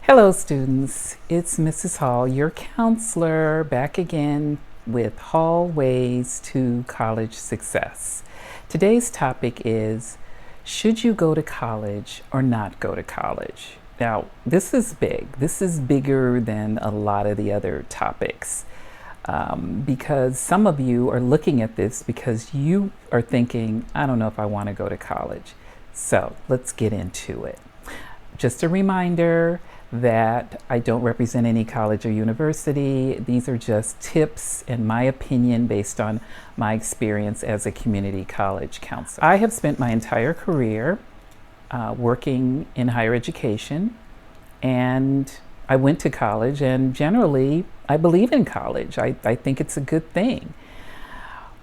Hello, students. It's Mrs. Hall, your counselor, back again with Hallways to College Success. Today's topic is, should you go to college or not go to college? Now, this is big. This is bigger than a lot of the other topics because some of you are looking at this because you are thinking, I don't know if I want to go to college. So let's get into it. Just a reminder that I don't represent any college or university. These are just tips and my opinion based on my experience as a community college counselor. I have spent my entire career working in higher education, and I went to college, and generally I believe in college. I think it's a good thing.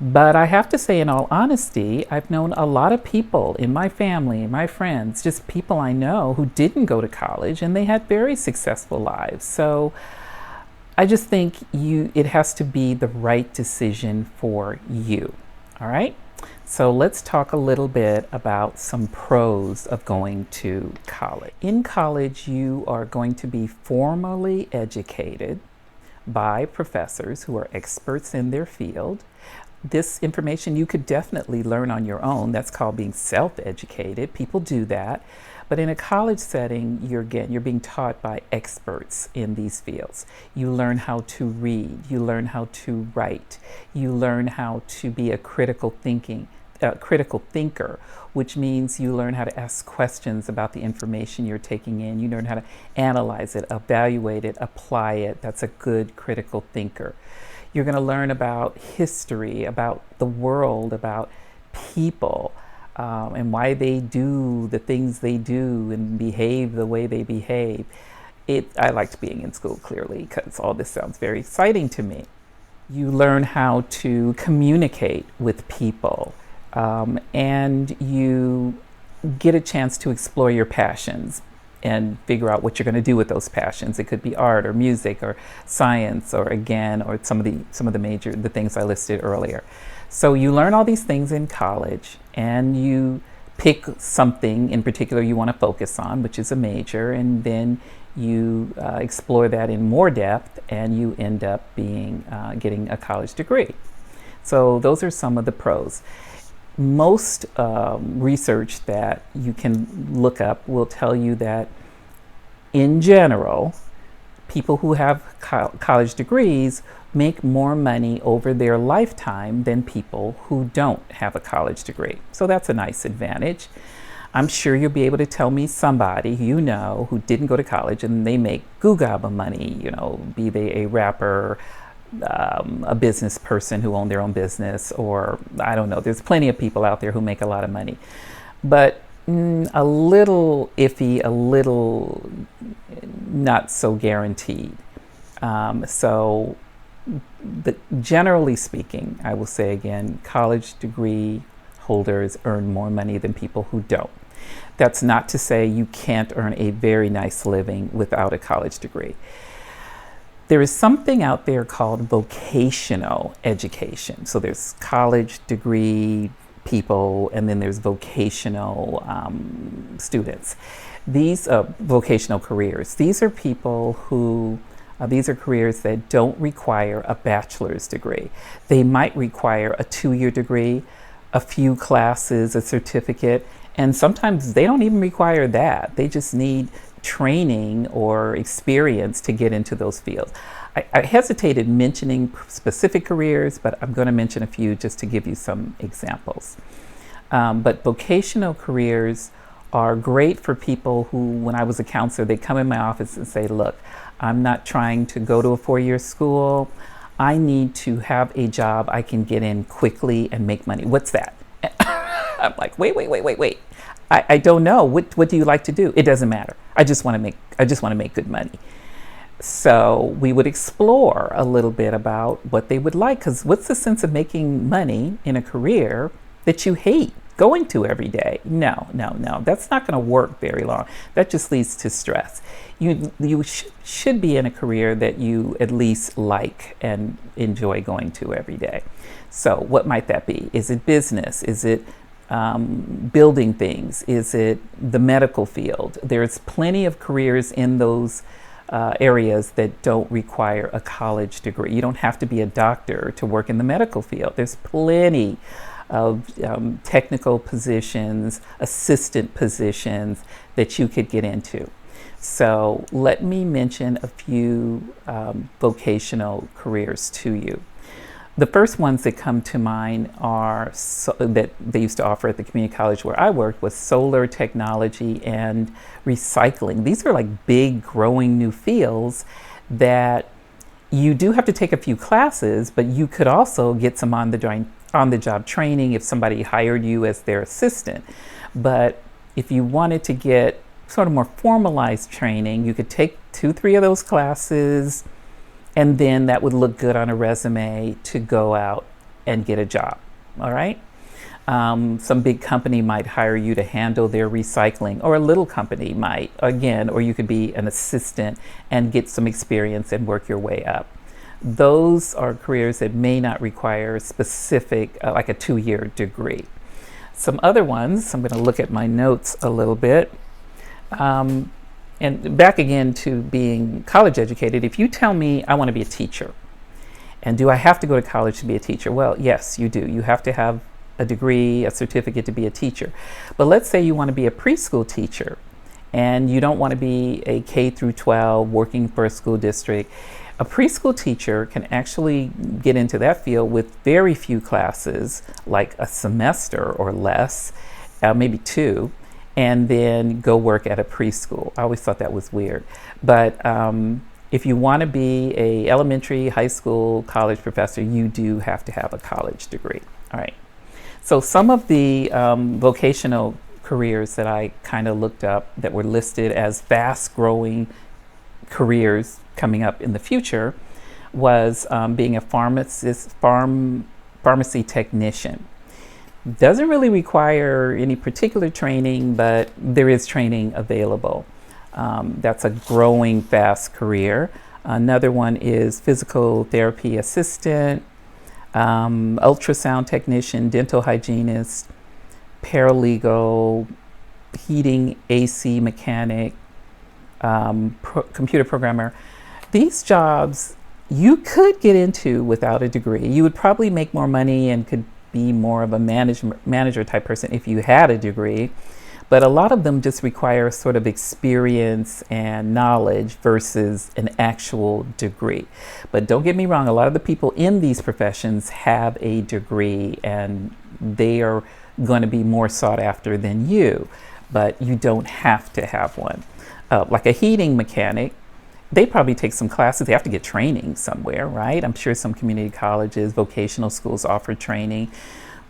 But I have to say, in all honesty, I've known a lot of people in my family, my friends, just people I know who didn't go to college and they had very successful lives. So I just think it has to be the right decision for you. All right? So let's talk a little bit about some pros of going to college. In college, you are going to be formally educated by professors who are experts in their field. This information you could definitely learn on your own. That's called being self-educated. People do that. But in a college setting, you're being taught by experts in these fields. You learn how to read. You learn how to write. You learn how to be a critical thinker, which means you learn how to ask questions about the information you're taking in. You learn how to analyze it, evaluate it, apply it. That's a good critical thinker. You're going to learn about history, about the world, about people, and why they do the things they do and behave the way they behave. I liked being in school, clearly, because all this sounds very exciting to me. You learn how to communicate with people, and you get a chance to explore your passions and figure out what you're going to do with those passions. It could be art or music or science or some of the things I listed earlier. So you learn all these things in college, and you pick something in particular you want to focus on, which is a major, and then you explore that in more depth, and you end up getting a college degree. So those are some of the pros. Most research that you can look up will tell you that in general, people who have college degrees make more money over their lifetime than people who don't have a college degree. So that's a nice advantage. I'm sure you'll be able to tell me somebody you know who didn't go to college and they make goo-gabba money, be they a rapper, a business person who own their own business, or I don't know. There's plenty of people out there who make a lot of money, but a little iffy, a little not so guaranteed. Generally speaking, I will say again, college degree holders earn more money than people who don't. That's not to say you can't earn a very nice living without a college degree. There is something out there called vocational education. So there's college degree people, and then there's vocational students. These vocational careers, these are people who, these are careers that don't require a bachelor's degree. They might require a 2-year degree, a few classes, a certificate, and sometimes they don't even require that. They just need training or experience to get into those fields. I hesitated mentioning specific careers, but I'm going to mention a few just to give you some examples. But vocational careers are great for people who, when I was a counselor, they come in my office and say, look, I'm not trying to go to a 4-year school. I need to have a job I can get in quickly and make money. What's that? I'm like, wait. I don't know. What do you like to do? It doesn't matter. I just want to make good money. So we would explore a little bit about what they would like, because what's the sense of making money in a career that you hate going to every day? No. That's not going to work very long. That just leads to stress. You should be in a career that you at least like and enjoy going to every day. So what might that be? Is it business? Is it building things? Is it the medical field? There's plenty of careers in those areas that don't require a college degree. You don't have to be a doctor to work in the medical field. There's plenty of technical positions, assistant positions that you could get into. So let me mention a few vocational careers to you. The first ones that come to mind are that they used to offer at the community college where I worked was solar technology and recycling. These are like big growing new fields that you do have to take a few classes, but you could also get some on the job training if somebody hired you as their assistant. But if you wanted to get sort of more formalized training, you could take 2-3 of those classes, and then that would look good on a resume to go out and get a job. All right. Some big company might hire you to handle their recycling, or a little company might, again, or you could be an assistant and get some experience and work your way up. Those are careers that may not require specific, like a 2-year degree. Some other ones, I'm going to look at my notes a little bit. And back again to being college educated, if you tell me I want to be a teacher, and do I have to go to college to be a teacher? Well, yes, you do. You have to have a degree, a certificate to be a teacher. But let's say you want to be a preschool teacher, and you don't want to be a K through 12 working for a school district. A preschool teacher can actually get into that field with very few classes, like a semester or less, maybe 2. And then go work at a preschool. I always thought that was weird. But if you want to be a elementary, high school, college professor, you do have to have a college degree. All right. So some of the vocational careers that I kind of looked up that were listed as fast growing careers coming up in the future was being a pharmacy technician. Doesn't really require any particular training, but there is training available. That's a growing fast career. Another one is physical therapy assistant, ultrasound technician, dental hygienist, paralegal, heating AC mechanic, computer programmer. These jobs you could get into without a degree. You would probably make more money and could be more of a manager type person if you had a degree, but a lot of them just require sort of experience and knowledge versus an actual degree. But don't get me wrong, a lot of the people in these professions have a degree and they are going to be more sought after than you, but you don't have to have one. Like a heating mechanic, they probably take some classes. They have to get training somewhere, right? I'm sure some community colleges, vocational schools offer training,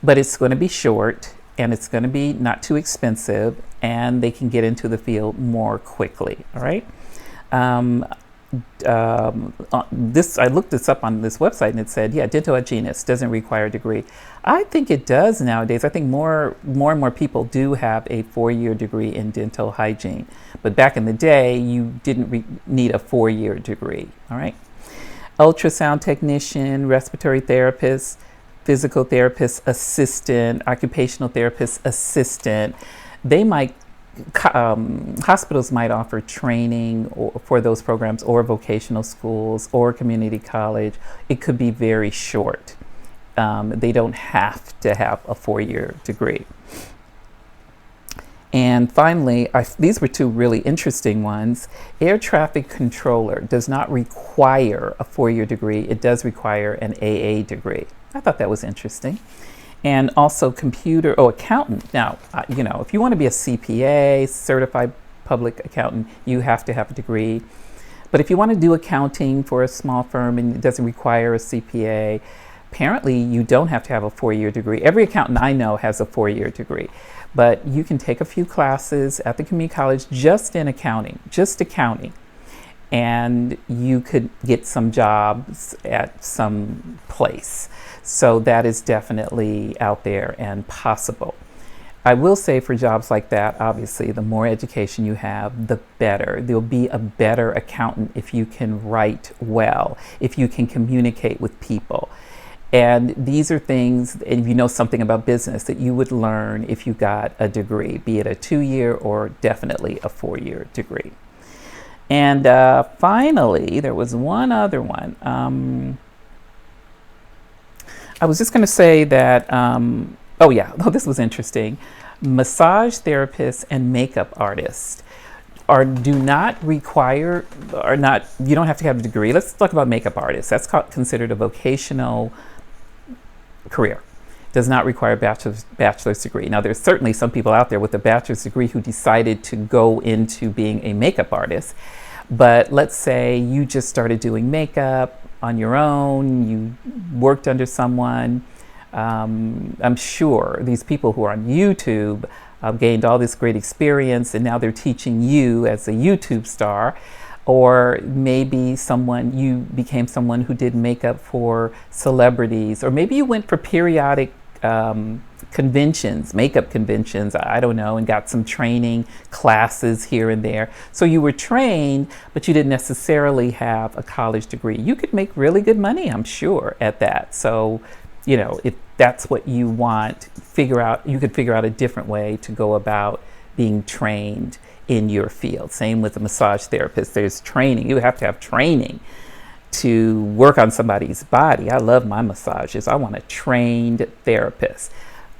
but it's going to be short and it's going to be not too expensive, and they can get into the field more quickly, all right? I looked this up on this website and it said, yeah, dental hygienist doesn't require a degree. I think it does nowadays. I think more and more people do have a 4-year degree in dental hygiene. But back in the day, you didn't need a 4-year degree, all right? Ultrasound technician, respiratory therapist, physical therapist assistant, occupational therapist assistant. They might hospitals might offer training for those programs, or vocational schools or community college. It could be very short. They don't have to have a 4-year degree. And finally, these were 2 really interesting ones. Air traffic controller does not require a 4-year degree. It does require an AA degree. I thought that was interesting. And also accountant. Now, if you want to be a CPA, certified public accountant, you have to have a degree. But if you want to do accounting for a small firm and it doesn't require a CPA, apparently you don't have to have a 4-year degree. Every accountant I know has a 4-year degree. But you can take a few classes at the community college just in accounting, and you could get some jobs at some place. So that is definitely out there and possible. I will say for jobs like that, obviously, the more education you have, the better. There'll be a better accountant if you can write well, if you can communicate with people. And these are things, and if you know something about business, that you would learn if you got a degree, be it a 2-year or definitely a 4-year degree. And finally, there was one other one. I was just going to say that, this was interesting. Massage therapists and makeup artists do not require, you don't have to have a degree. Let's talk about makeup artists. That's considered a vocational career. Does not require a bachelor's degree. Now, there's certainly some people out there with a bachelor's degree who decided to go into being a makeup artist. But let's say you just started doing makeup on your own, you worked under someone. I'm sure these people who are on YouTube gained all this great experience, and now they're teaching you as a YouTube star. Or maybe you became someone who did makeup for celebrities, or maybe you went for periodic conventions, makeup conventions, I don't know, and got some training classes here and there. So you were trained, but you didn't necessarily have a college degree. You could make really good money, I'm sure, at that. So, if that's what you want, you could figure out a different way to go about being trained in your field. Same with a massage therapist. There's training. You have to have training to work on somebody's body. I love my massages. I want a trained therapist,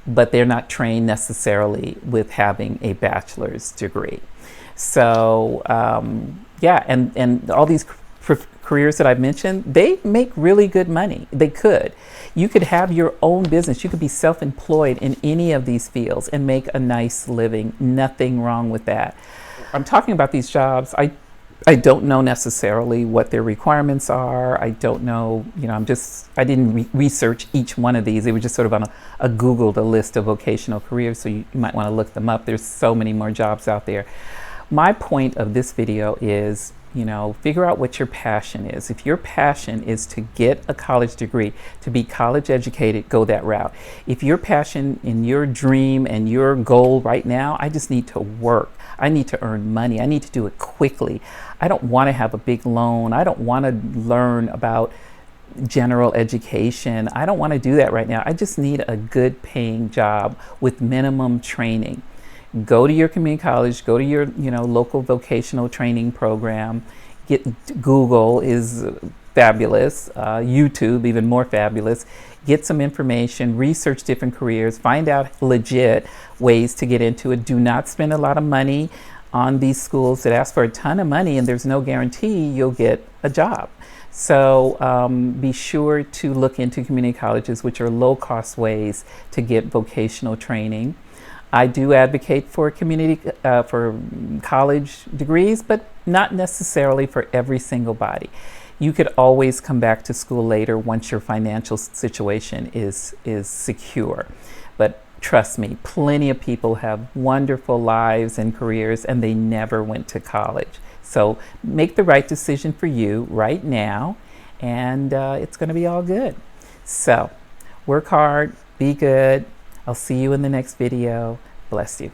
but they're not trained necessarily with having a bachelor's degree. So and all these careers that I've mentioned, they make really good money. They could. You could have your own business. You could be self-employed in any of these fields and make a nice living. Nothing wrong with that. I'm talking about these jobs. I don't know necessarily what their requirements are. I don't know, I didn't research each one of these. They were just sort of on a Googled a list of vocational careers, so you might want to look them up. There's so many more jobs out there. My point of this video is, figure out what your passion is. If your passion is to get a college degree, to be college educated, go that route. If your passion and your dream and your goal right now, I just need to work. I need to earn money. I need to do it quickly. I don't want to have a big loan. I don't want to learn about general education. I don't want to do that right now. I just need a good paying job with minimum training. Go to your community college, go to your local vocational training program. Google is fabulous, YouTube even more fabulous. Get some information, research different careers, find out legit ways to get into it. Do not spend a lot of money on these schools that ask for a ton of money and there's no guarantee you'll get a job. So be sure to look into community colleges, which are low-cost ways to get vocational training. I do advocate for for college degrees, but not necessarily for every single body. You could always come back to school later once your financial situation is secure. But trust me, plenty of people have wonderful lives and careers and they never went to college. So make the right decision for you right now, and it's going to be all good. So work hard, be good. I'll see you in the next video. Bless you.